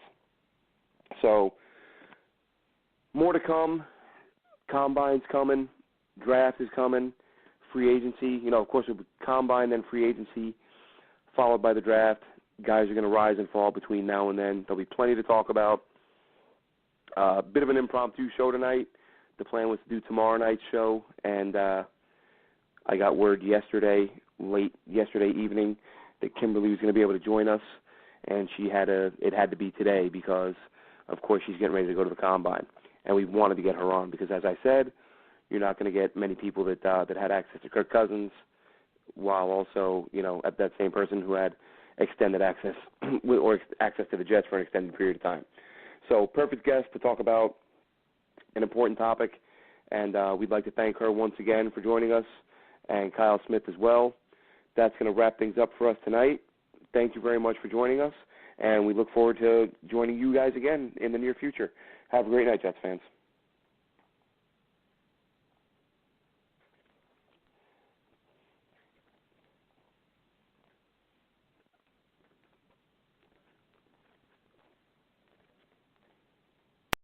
So, more to come. Combine's coming. Draft is coming. Free agency. Of course, it'll be combine, then free agency, followed by the draft. Guys are going to rise and fall between now and then. There'll be plenty to talk about. A bit of an impromptu show tonight. The plan was to do tomorrow night's show, and I got word yesterday late yesterday evening that Kimberley was going to be able to join us, and it had to be today because, of course, she's getting ready to go to the Combine. And we wanted to get her on because, as I said, you're not going to get many people that had access to Kirk Cousins while also, at that same person who had extended access or access to the Jets for an extended period of time. So perfect guest to talk about an important topic, and we'd like to thank her once again for joining us, and Kyle Smith as well. That's going to wrap things up for us tonight. Thank you very much for joining us, and we look forward to joining you guys again in the near future. Have a great night, Jets fans.